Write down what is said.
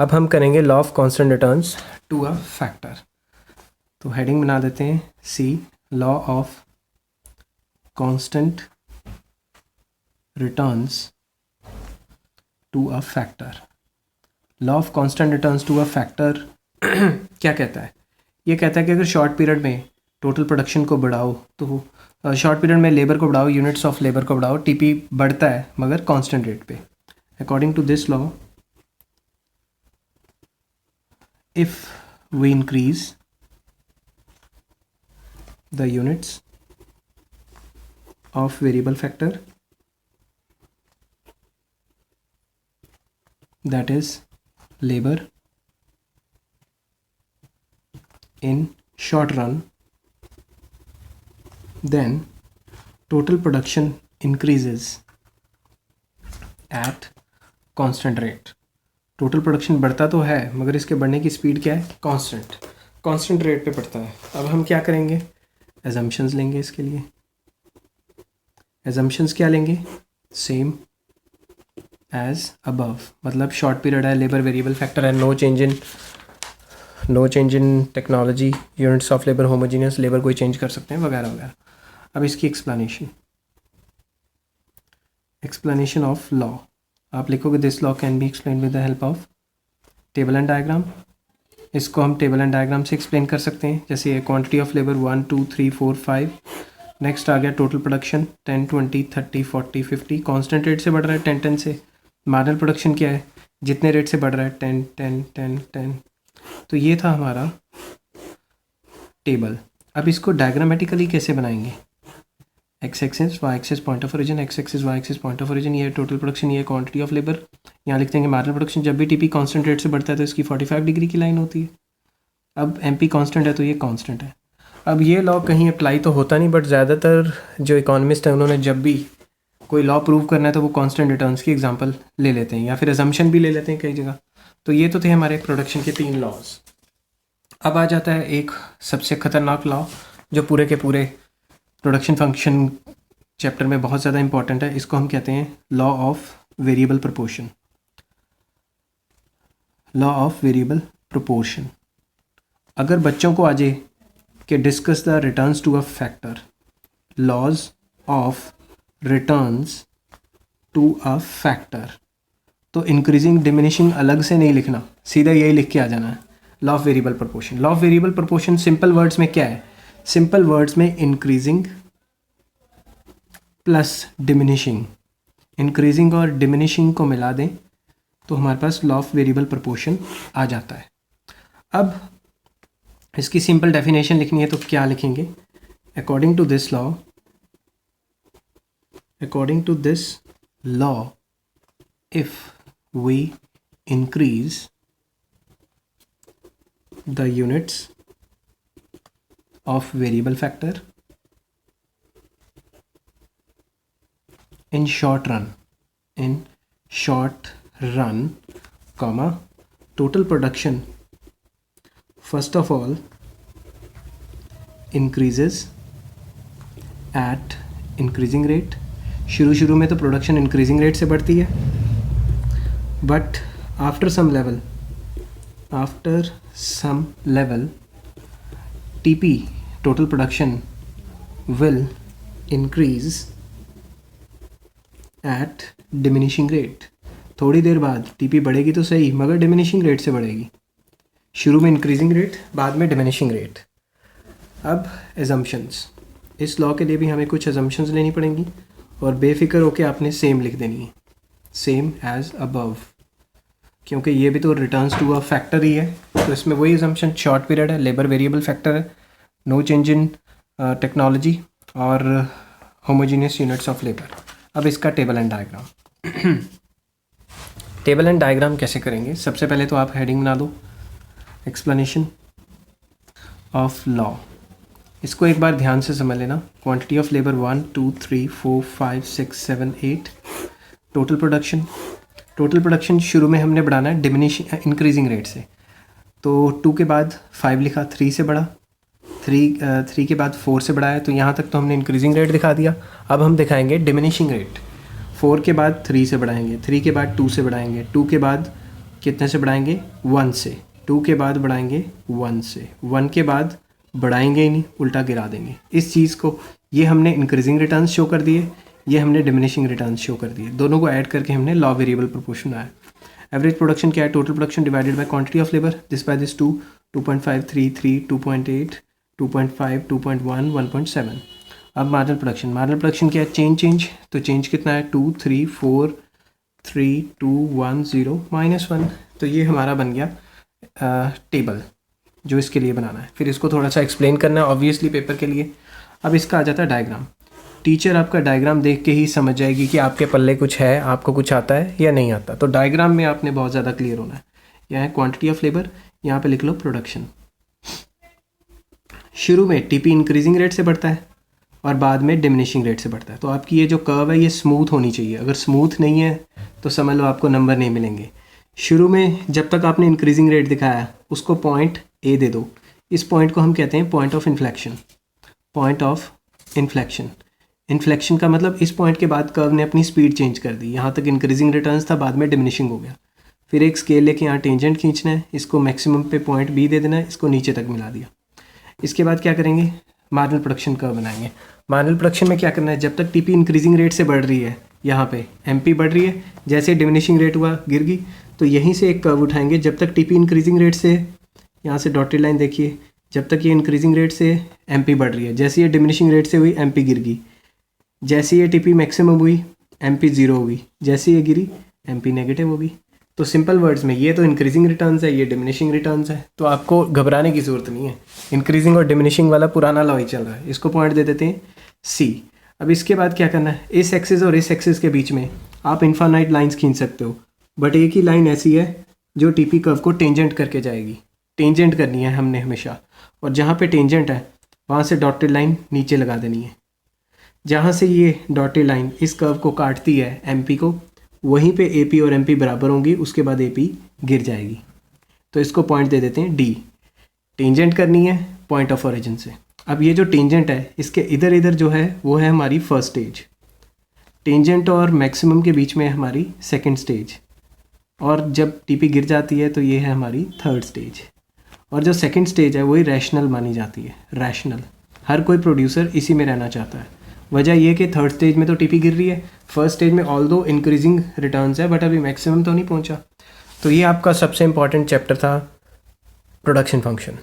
अब हम करेंगे law of constant returns to a factor. तो हेडिंग बना देते हैं सी, law of constant returns to a factor. Law of constant returns to a factor क्या कहता है? ये कहता है कि अगर शॉर्ट पीरियड में टोटल प्रोडक्शन को बढ़ाओ तो शॉर्ट पीरियड में लेबर को बढ़ाओ, यूनिट्स ऑफ लेबर को बढ़ाओ, टीपी बढ़ता है मगर कांस्टेंट रेट पे। According to this law, if we increase the units of variable factor, that is labor, in short run, then total production increases at constant rate. Total production बढ़ता तो है मगर इसके बढ़ने की स्पीड क्या है? कांस्टेंट रेट पे बढ़ता है। अब हम क्या करेंगे? एजम्पशंस लेंगे इसके लिए। एजम्पशंस क्या लेंगे? सेम एज अबव, मतलब शॉर्ट पीरियड है, लेबर वेरिएबल फैक्टर है, no change in technology, units of labour homogeneous, labour कोई चेंज कर सकते हैं वगैरह वगैरह। अब इसकी एक्सप्लेनेशन ऑफ लॉ आप लिखोगे this law can be explain with the help of table and diagram. इसको हम टेबल एंड डायग्राम से एक्सप्लेन कर सकते हैं। जैसे क्वांटिटी ऑफ लेबर 1 2 3 4 5, नेक्स्ट आ गया टोटल प्रोडक्शन 10 20 30 40 50, कांस्टेंट रेट से बढ़ रहा है 10 10 से। मार्जिनल प्रोडक्शन क्या है? जितने रेट से बढ़ रहा है 10 10 10 10। तो ये था हमारा टेबल। अब इसको डायग्रामेटिकली कैसे बनाएंगे? X axis Y axis point of origin, X axis Y axis point of origin, ये टोटल प्रोडक्शन, ये क्वांटिटी ऑफ लेबर। यहाँ लिखते हैं कि मार्जिनल प्रोडक्शन जब भी टीपी कांस्टेंट रेट से बढ़ता है तो इसकी 45 डिग्री की लाइन होती है। अब एमपी कांस्टेंट है तो ये कांस्टेंट है। अब ये लॉ कहीं अप्लाई तो होता नहीं, बट ज़्यादातर जो इकोनॉमिस्ट हैं उन्होंने जब भी कोई लॉ प्रूव करना है तो वो कांस्टेंट रिटर्न्स की एग्जांपल ले लेते हैं या फिर अजम्पशन भी ले लेते हैं कई जगह। तो ये तो थे हमारे प्रोडक्शन के 3 लॉज। अब आ जाता है एक सबसे खतरनाक लॉ जो पूरे के पूरे प्रोडक्शन फंक्शन चैप्टर में बहुत ज़्यादा इंपॉर्टेंट है। इसको हम कहते हैं law of variable proportion. Law of variable proportion. अगर बच्चों को आ जाए कि discuss the returns to a factor, laws of returns to a factor, तो इंक्रीजिंग डिमिनिशिंग अलग से नहीं लिखना, सीधा यही लिख के आ जाना है law of variable proportion. Law of variable proportion simple words में क्या है? सिंपल वर्ड्स में इंक्रीजिंग प्लस डिमिनिशिंग, इंक्रीजिंग और डिमिनिशिंग को मिला दें तो हमारे पास लॉ ऑफ वेरिएबल प्रोपोर्शन आ जाता है। अब इसकी सिंपल डेफिनेशन लिखनी है तो क्या लिखेंगे? According to this law if we increase the units of variable factor in short run, comma, total production first of all increases at increasing rate। शुरू में तो प्रोडक्शन इंक्रीजिंग रेट से बढ़ती है, but after some level TP total production will increase at diminishing rate. थोड़ी देर बाद TP बढ़ेगी तो सही मगर डिमिनिशिंग रेट से बढ़ेगी। शुरू में इंक्रीजिंग रेट, बाद में डिमिनिशिंग रेट। अब एजम्पशंस, इस लॉ के लिए भी हमें कुछ एजम्पशंस लेनी पड़ेंगी और बेफिक्र होकर आपने सेम लिख देनी है, सेम एज अबव, क्योंकि ये भी तो रिटर्न्स टू अ फैक्टर ही है। तो इसमें वही एजम्पशन, शॉर्ट पीरियड है, लेबर वेरिएबल फैक्टर है, नो चेंज इन टेक्नोलॉजी और होमोजीनियस यूनिट्स ऑफ लेबर। अब इसका table and diagram. Table and diagram कैसे करेंगे? सबसे पहले तो आप हेडिंग बना दो एक्सप्लेनेशन ऑफ लॉ। इसको एक बार ध्यान से समझ लेना। Quantity of labour 1 2 3 4 5 6 7 8, total production शुरू में हमने बढ़ाना है इंक्रीजिंग रेट से। तो 2 के बाद 5 लिखा, 3 से बढ़ा, 3 के बाद 4 से बढ़ाया, तो यहाँ तक तो हमने इंक्रीजिंग रेट दिखा दिया। अब हम दिखाएंगे डिमिनिशिंग रेट। 4 के बाद 3 से बढ़ाएंगे, 3 के बाद 2 से बढ़ाएंगे, 2 के बाद कितने से बढ़ाएंगे, 1 से। 2 के बाद बढ़ाएंगे 1 से। 1 के बाद बढ़ाएंगे ही नहीं, उल्टा गिरा देंगे। इस चीज़ को, ये हमने इंक्रीजिंग रिटर्न्स शो कर दिए, ये हमने डिमिनिशिंग रिटर्न्स शो कर दिए। दोनों को ऐड करके हमने लॉ वेरिएबल प्रोपोर्शन बनाया। एवरेज प्रोडक्शन क्या है, total production divided by quantity of labour, this by this 2, 2.5, 3, 3, 2.8, 2.5, 2.1, 1.7। अब मार्जिनल प्रोडक्शन क्या है, चेंज, तो चेंज कितना है, 2, 3, 4, 3, 2, 1, 0, -1। तो ये हमारा बन गया टेबल जो इसके लिए बनाना है। फिर इसको थोड़ा सा एक्सप्लेन करना है ऑब्वियसली पेपर के लिए। अब इसका आ जाता है डायग्राम। टीचर आपका डायग्राम देख के ही समझ जाएगी कि आपके पल्ले कुछ है, आपको कुछ आता है या नहीं आता। तो डायग्राम में आपने बहुत ज़्यादा क्लियर होना है। यहाँ है क्वांटिटी ऑफ लेबर, यहाँ पे लिख लो प्रोडक्शन। शुरू में टीपी इंक्रीजिंग रेट से बढ़ता है और बाद में डिमिनिशिंग रेट से बढ़ता है। तो आपकी ये जो कर्व है ये स्मूथ होनी चाहिए। अगर स्मूथ नहीं है तो समझ लो आपको नंबर नहीं मिलेंगे। शुरू में जब तक आपने इंक्रीजिंग रेट दिखाया उसको पॉइंट ए दे दो। इस पॉइंट को हम कहते हैं point of inflection. Point of inflection, inflection का मतलब इस पॉइंट के बाद कर्व ने अपनी स्पीड चेंज कर दी। यहाँ तक इंक्रीजिंग रिटर्न्स था, बाद में डिमिनिशिंग हो गया। फिर एक स्केल लेके यहाँ टेंजेंट खींचना है, इसको मैक्सिमम पे पॉइंट बी दे देना है, इसको नीचे तक मिला दिया। इसके बाद क्या करेंगे, मार्जिनल प्रोडक्शन कर्व बनाएंगे। मार्जिनल प्रोडक्शन में क्या करना है, जब तक टीपी इंक्रीजिंग रेट से बढ़ रही है, यहाँ पे एमपी बढ़ रही है, जैसे डिमिनिशिंग रेट हुआ गिर गई, तो यहीं से एक कर्व उठाएंगे। जब तक टीपी इंक्रीजिंग रेट से, यहाँ से डॉटेड लाइन देखिए, जब तक ये इंक्रीजिंग रेट से एमपी बढ़ रही है, जैसे ये डिमिनिशिंग रेट से हुई एमपी गिर गई, जैसे ये टीपी मैक्सिमम हुई एमपी 0 हुई, जैसे ये गिरी एमपी नेगेटिव होगी। तो सिंपल वर्ड्स में ये तो इंक्रीजिंग रिटर्न्स है, ये डिमिनिशिंग रिटर्न्स है, तो आपको घबराने की ज़रूरत नहीं है। इंक्रीजिंग और डिमिनिशिंग वाला पुराना लॉ ही चल रहा है। इसको पॉइंट दे देते हैं सी। अब इसके बाद क्या करना है, इस एक्सिस और इस एक्सिस के बीच में आप इन्फानाइट लाइंस खींच सकते हो, बट एक ही लाइन ऐसी है जो टीपी कर्व को टेंजेंट करके जाएगी। टेंजेंट करनी है हमने हमेशा, और जहाँ पे टेंजेंट है वहाँ से डॉटेड लाइन नीचे लगा देनी है। जहाँ से ये डॉटेड लाइन इस कर्व को काटती है एमपी को, वहीं पे एपी और एमपी बराबर होंगी, उसके बाद एपी गिर जाएगी। तो इसको पॉइंट दे देते हैं डी। टेंजेंट करनी है पॉइंट ऑफ ओरिजिन से। अब ये जो टेंजेंट है इसके इधर इधर जो है वो है हमारी फर्स्ट स्टेज। टेंजेंट और मैक्सिमम के बीच में है हमारी सेकंड स्टेज, और जब टीपी गिर जाती है तो ये है हमारी थर्ड स्टेज। और जो सेकंड स्टेज है वही रैशनल मानी जाती है। रैशनल, हर कोई प्रोड्यूसर इसी में रहना चाहता है। वजह ये कि थर्ड स्टेज में तो टीपी गिर रही है, फर्स्ट स्टेज में ऑल दो इंक्रीजिंग रिटर्न्स है बट अभी मैक्सिमम तो नहीं पहुंचा। तो ये आपका सबसे इंपॉर्टेंट चैप्टर था प्रोडक्शन फंक्शन।